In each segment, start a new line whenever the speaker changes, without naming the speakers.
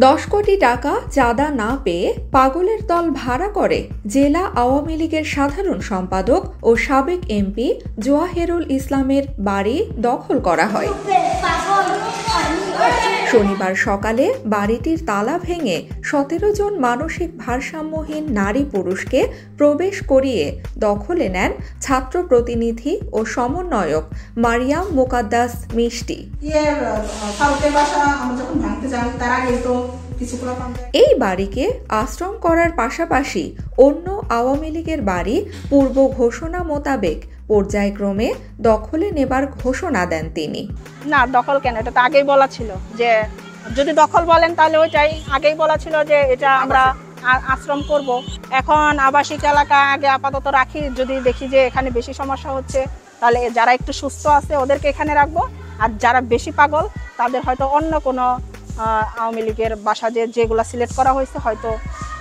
10 কোটি টাকা চাঁদা না পেয়ে পাগলের দল ভাড়া করে জেলা আওয়ামী লীগের সাধারণ সম্পাদক ও সাবেক এমপি জোয়াহেরুল ইসলামের বাড়ি দখল করা হয়। শনিবার সকালে বাড়িটির তালা ভেঙে 17 জন মানসিক ভারসাম্যহীন নারী পুরুষকে প্রবেশ করিয়ে দখলে নেন ছাত্র প্রতিনিধি ও সমন্বয়ক মারিয়াম মুকাদ্দাস মিষ্টি। এই বাড়িকে আশ্রম করার পাশাপাশি অন্য আওয়ামী লীগের বাড়ি পূর্ব ঘোষণা মোতাবেক পর্যায়ক্রমে দখলে নেবার ঘোষণা দেন তিনি।
না, দখল কেন, এটা তো আগেই বলা ছিল যে যদি দখল বলেন তাহলে ওইটাই আগেই বলা ছিল যে এটা আমরা আশ্রম করব। এখন আবাসিক এলাকা আগে আপাতত রাখি, যদি দেখি যে এখানে বেশি সমস্যা হচ্ছে তাহলে যারা একটু সুস্থ আছে ওদেরকে এখানে রাখবো, আর যারা বেশি পাগল তাদের হয়তো অন্য কোনো আওয়ামী লীগের বাসা যেগুলো সিলেক্ট করা হয়েছে হয়তো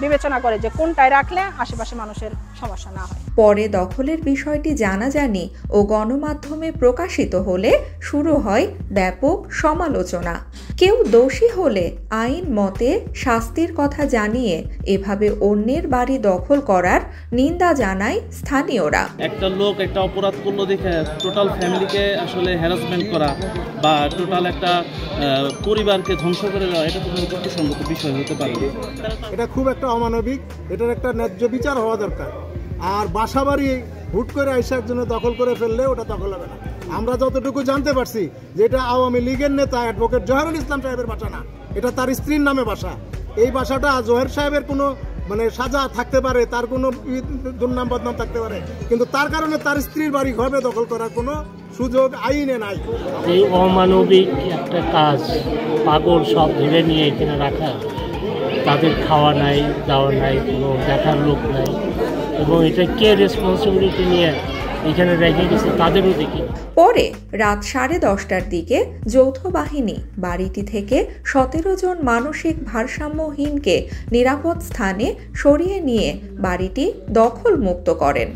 বিবেচনা করে যে কোনটায় রাখলে আশেপাশে মানুষের সমস্যা না হয়।
পরে দখলের বিষয়টি জানাজানি ও গণমাধ্যমে প্রকাশিত হলে শুরু হয় ব্যাপক সমালোচনা। কেউ দোষী হলে আইন মতে শাস্তির কথা জানিয়ে এভাবে অন্যের বাড়ি দখল করার নিন্দা জানায় স্থানীয়রা।
একটা লোক একটা অপরাধ করলো দেখে টোটাল ফ্যামিলিকে আসলে হ্যারাসমেন্ট করা বা টোটাল একটা পরিবারকে ধ্বংস করে দেওয়া, এটা তো যুক্তিসঙ্গত বিষয় হতে পারে।
এটা খুব একটা অমানবিক, এটার একটা ন্যায্য বিচার হওয়া দরকার। আর বাসা বাড়ি হুট করে আইসার জন্য দখল করে ফেললে ওটা দখল হবে না। আমরা যতটুকু জানতে পারছি যে এটা আওয়ামী লীগের নেতা অ্যাডভোকেট জোহারুল ইসলাম সাহেবের বাসা না, এটা তার স্ত্রীর নামে বাসা। এই বাসাটা জোহের সাহেবের কোনো সাজা থাকতে পারে, তার কোনো দুর্নাম বদনাম থাকতে পারে, কিন্তু তার কারণে তার স্ত্রীর বাড়ি ঘরে দখল করার কোনো সুযোগ আইনে নাই।
এই অমানবিক একটা কাজ, পাগল সব ধরে নিয়ে এখানে রাখা, তাদের খাওয়া নাই, দাওয়া নাই, কোনো দেখার লোক নাই, এবং এটা কে রেসপন্সিবিলিটি নিয়ে এখানে রেখে গেছে তাদেরও দেখি।
পরে রাত 10:30টার দিকে যৌথ বাহিনী বাড়িটি থেকে 17 জন মানসিক ভারসাম্যহীনকে নিরাপদ স্থানে সরিয়ে নিয়ে বাড়িটি দখল মুক্ত করেন।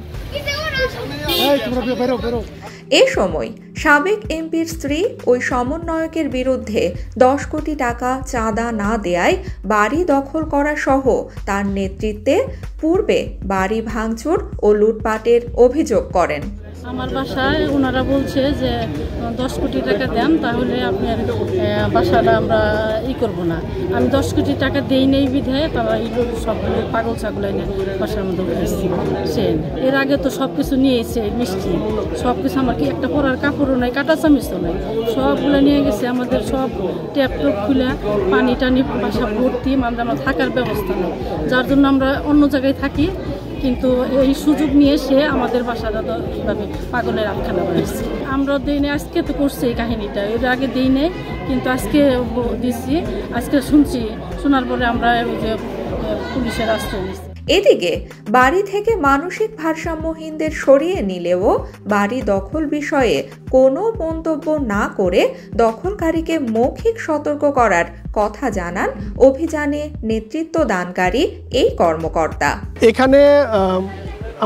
এ সময় সাবেক এমপির স্ত্রী ওই সমন্বয়কের বিরুদ্ধে 10 কোটি টাকা চাঁদা না দেয়ায় বাড়ি দখল করা সহ তার নেতৃত্বে পূর্বে বাড়ি ভাঙচুর ও লুটপাটের অভিযোগ করেন।
আমার বাসায় ওনারা বলছে যে 10 কোটি টাকা দেন, তাহলে আপনার বাসাটা আমরা করবো না। আমি 10 কোটি টাকা দেই নেই বিধায় তারা সবগুলো পাগল ছাগল এনে বাসার মধ্যে উঠেছে। এর আগে তো সব কিছু নিয়েছে, মিষ্টি সব কিছু, আমার কি একটা পরার কাপড়ও নাই, কাটা চামিচও নাই, সবগুলো নিয়ে গেছে। আমাদের সব ট্যাপ টপ খুলে পানি টানি বাসা ভর্তি, মানে আমার থাকার ব্যবস্থা নেই, যার জন্য আমরা অন্য জায়গায় থাকি। কিন্তু এই সুযোগ নিয়ে সে আমাদের বাসাটা তো এইভাবে পাগলের আখ্যানা করেছে। আমরা দিই না, আজকে তো করছে এই কাহিনীটা, এর আগে দিই নেই, কিন্তু আজকে দিচ্ছি। আজকে শোনার পরে আমরা ওই যে পুলিশের আশ্রয় নিচ্ছি।
এদিকে বাড়ি থেকে মানসিক ভারসাম্যহীনদের সরিয়ে নিলেও বাড়ি দখল বিষয়ে কোনো মন্তব্য না করে দখলকারীকে মৌখিক সতর্ক করার কথা জানান অভিযানে নেতৃত্ব দানকারী এই কর্মকর্তা।
এখানে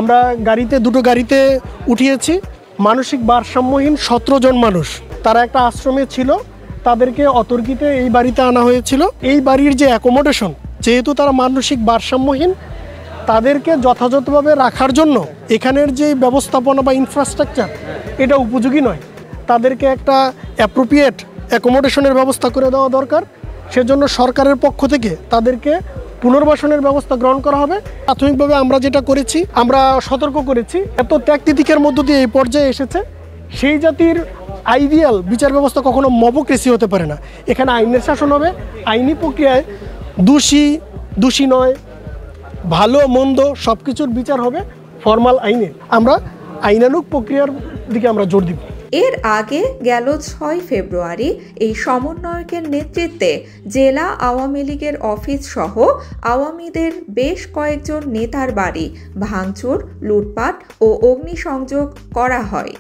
আমরা দুটো গাড়িতে উঠিয়েছি মানসিক ভারসাম্যহীন 17 জন মানুষ। তারা একটা আশ্রমে ছিল, তাদেরকে অতর্কিতে এই বাড়িতে আনা হয়েছিল। এই বাড়ির যে অ্যাকোমোডেশন, যেহেতু তারা মানসিক ভারসাম্যহীন, তাদেরকে যথাযথভাবে রাখার জন্য এখানের যে ব্যবস্থাপনা বা ইনফ্রাস্ট্রাকচার এটা উপযোগী নয়। তাদেরকে একটা অ্যাপ্রোপ্রিয়েট অ্যাকোমোডেশনের ব্যবস্থা করে দেওয়া দরকার। সেজন্য সরকারের পক্ষ থেকে তাদেরকে পুনর্বাসনের ব্যবস্থা গ্রহণ করা হবে। প্রাথমিকভাবে আমরা যেটা করেছি, আমরা সতর্ক করেছি, এত ত্যাগ তিতিক্ষার মধ্য দিয়ে এই পর্যায়ে এসেছে, সেই জাতির আইডিয়াল বিচার ব্যবস্থা কখনো মবক্রেসি হতে পারে না। এখানে আইনের শাসন হবে, আইনি প্রক্রিয়ায় দোষী নয়, ভালো মন্দ সব কিছুর বিচার হবে ফরমাল আইনে। আমরা আইনানুগ প্রক্রিয়ার দিকে আমরা জোর দিব।
এর আগে গেল 6 ফেব্রুয়ারি এই সমন্বয়কের নেতৃত্বে জেলা আওয়ামী লীগের অফিস সহ আওয়ামীদের বেশ কয়েকজন নেতার বাড়ি ভাঙচুর, লুটপাট ও অগ্নিসংযোগ করা হয়।